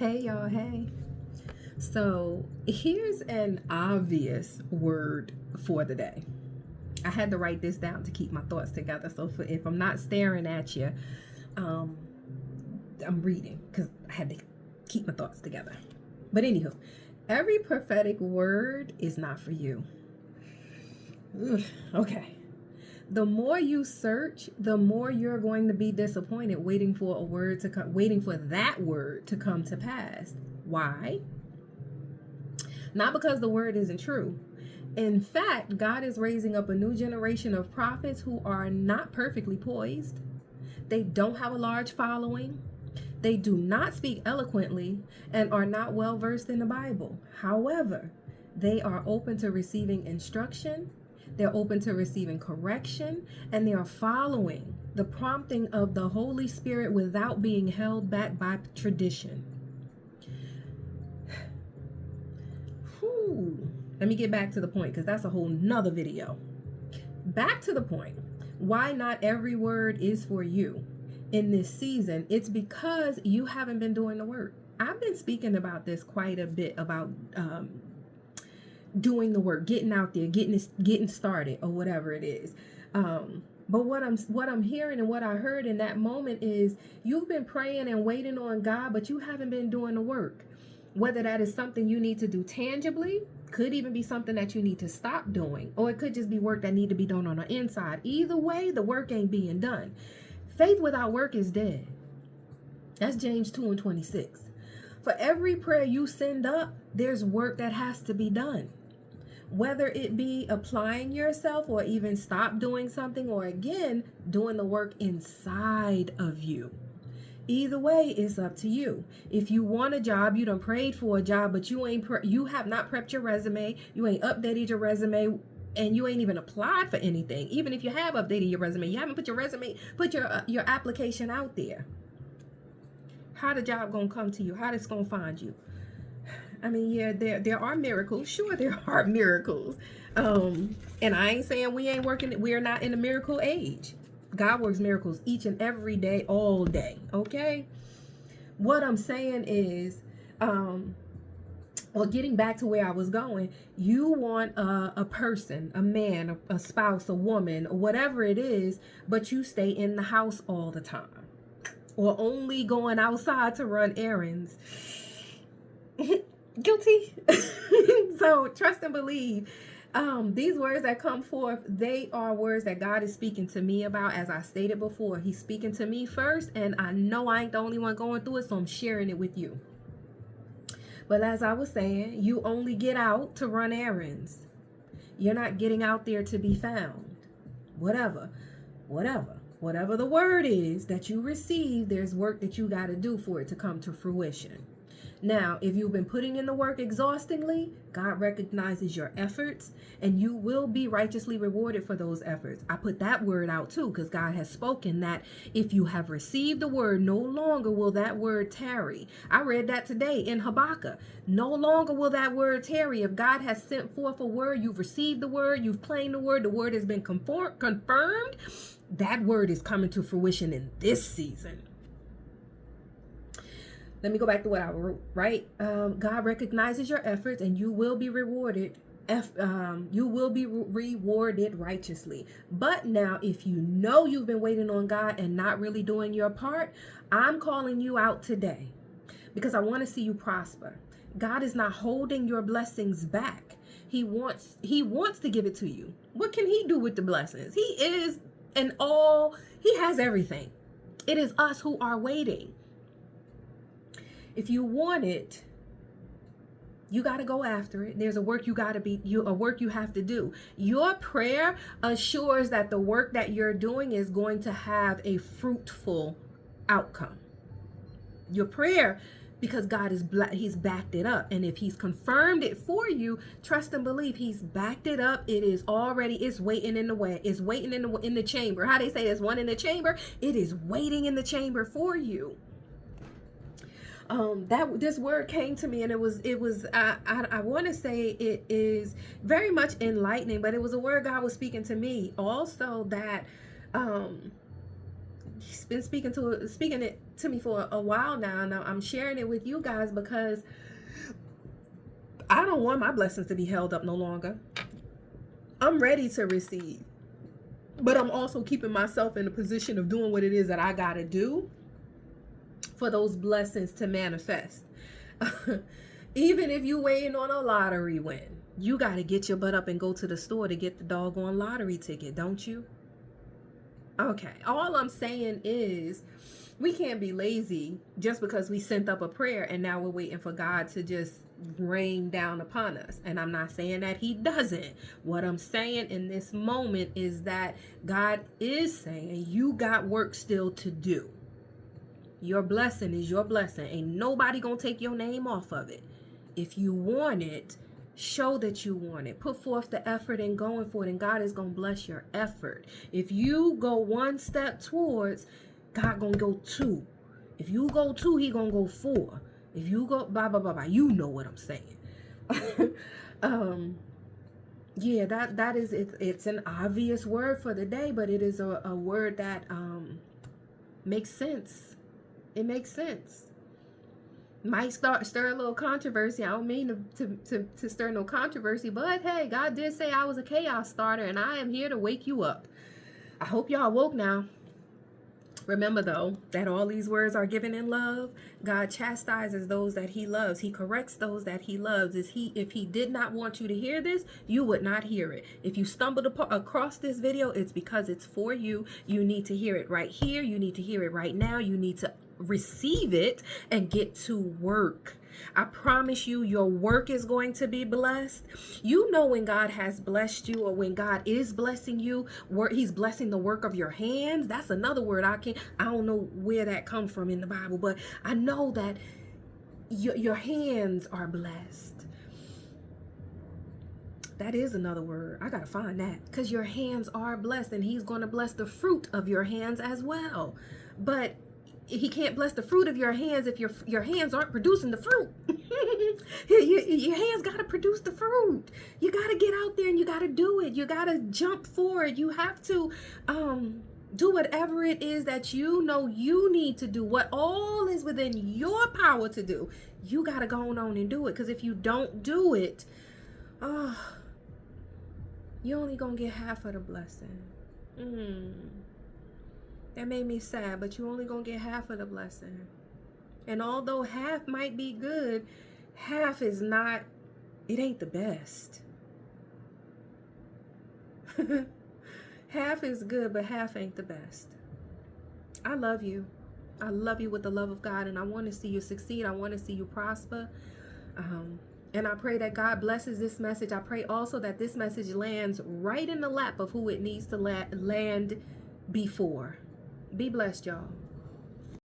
Hey y'all, hey. So here's an obvious word for the day. I had to write this down to keep my thoughts together. So if I'm not staring at you, I'm reading because I had to keep my thoughts together. But anywho, every prophetic word is not for you. Okay. The more you search, the more you're going to be disappointed waiting for that word to come to pass. Why? Not because the word isn't true. In fact, God is raising up a new generation of prophets who are not perfectly poised. They don't have a large following. They do not speak eloquently and are not well versed in the Bible. However, they are open to receiving instruction. They're open to receiving correction, and they are following the prompting of the Holy Spirit without being held back by tradition. Whew. Let me get back to the point because that's a whole nother video. Back to the point. Why not every word is for you in this season? It's because you haven't been doing the work. I've been speaking about this quite a bit about doing the work, getting out there, getting started, or whatever it is. But what I'm hearing and what I heard in that moment is you've been praying and waiting on God, but you haven't been doing the work. Whether that is something you need to do tangibly, could even be something that you need to stop doing, or it could just be work that need to be done on the inside. Either way, the work ain't being done. Faith without work is dead. That's James 2:26. For every prayer you send up, there's work that has to be done. Whether it be applying yourself or even stop doing something, or again, doing the work inside of you. Either way, it's up to you. If you want a job, you done prayed for a job, but you have not prepped your resume, you ain't updated your resume, and you ain't even applied for anything. Even if you have updated your resume, you haven't put your application out there. How the job gonna come to you? How it's gonna find you? I mean, yeah, there are miracles. Sure, there are miracles. And I ain't saying we're not in a miracle age. God works miracles each and every day, all day. Okay. What I'm saying is, getting back to where I was going, you want a person, a man, a spouse, a woman, or whatever it is, but you stay in the house all the time, or only going outside to run errands. Guilty. So trust and believe. These words that come forth, they are words that God is speaking to me about. As I stated before, he's speaking to me first, and I know I ain't the only one going through it, so I'm sharing it with you. But as I was saying, you only get out to run errands. You're not getting out there to be found. Whatever the word is that you receive, there's work that you got to do for it to come to fruition. Now, if you've been putting in the work exhaustingly, God recognizes your efforts, and you will be righteously rewarded for those efforts. I put that word out too, because God has spoken that if you have received the word, no longer will that word tarry. I read that today in Habakkuk. No longer will that word tarry. If God has sent forth a word, you've received the word, you've claimed the word has been confirmed, that word is coming to fruition in this season. Let me go back to what I wrote, right? God recognizes your efforts, and you will be rewarded. You will be rewarded righteously. But now, if you know you've been waiting on God and not really doing your part, I'm calling you out today because I want to see you prosper. God is not holding your blessings back. He wants to give it to you. What can he do with the blessings? He is he has everything. It is us who are waiting. If you want it, you got to go after it. There's a work you have to do. Your prayer assures that the work that you're doing is going to have a fruitful outcome. Your prayer, because God he's backed it up. And if he's confirmed it for you, trust and believe he's backed it up. It's waiting in the way. It's waiting in the chamber. How they say there's one in the chamber. It is waiting in the chamber for you. This word came to me, and I want to say it is very much enlightening, but it was a word God was speaking to me also, that he's been speaking it to me for a while now, and I'm sharing it with you guys because I don't want my blessings to be held up no longer. I'm ready to receive, but I'm also keeping myself in a position of doing what it is that I gotta do for those blessings to manifest. Even if you waiting on a lottery win, you got to get your butt up and go to the store to get the doggone lottery ticket, don't you? Okay, all I'm saying is we can't be lazy just because we sent up a prayer and now we're waiting for God to just rain down upon us. And I'm not saying that he doesn't. What I'm saying in this moment is that God is saying you got work still to do. Your blessing is your blessing. Ain't nobody gonna take your name off of it. If you want it, show that you want it. Put forth the effort in going for it, and God is gonna bless your effort. If you go one step towards, God gonna go two. If you go two, he gonna go four. If you go blah blah blah blah, you know what I'm saying. Yeah, that is it. It's an obvious word for the day, but it is a word that makes sense. It makes sense. Might stir a little controversy. I don't mean to stir no controversy, but hey, God did say I was a chaos starter, and I am here to wake you up. I hope y'all woke now. Remember, though, that all these words are given in love. God chastises those that he loves. He corrects those that he loves. If he did not want you to hear this, you would not hear it. If you stumbled across this video, it's because it's for you. You need to hear it right here. You need to hear it right now. You need to receive it and get to work. I promise you, your work is going to be blessed. You know when God has blessed you, or when God is blessing you, he's blessing the work of your hands. That's another word I don't know where that comes from in the Bible, but I know that your hands are blessed. That is another word. I gotta find that, because your hands are blessed, and he's going to bless the fruit of your hands as well. But he can't bless the fruit of your hands if your hands aren't producing the fruit. Your hands got to produce the fruit. You got to get out there and you got to do it. You got to jump forward. You have to do whatever it is that you know you need to do. What all is within your power to do. You got to go on and do it. Because if you don't do it, you're only going to get half of the blessing. That made me sad, but you only gonna get half of the blessing. And although half might be good, half is not, it ain't the best. Half is good, but half ain't the best. I love you. I love you with the love of God, and I want to see you succeed. I want to see you prosper. And I pray that God blesses this message. I pray also that this message lands right in the lap of who it needs to land before. Be blessed, y'all.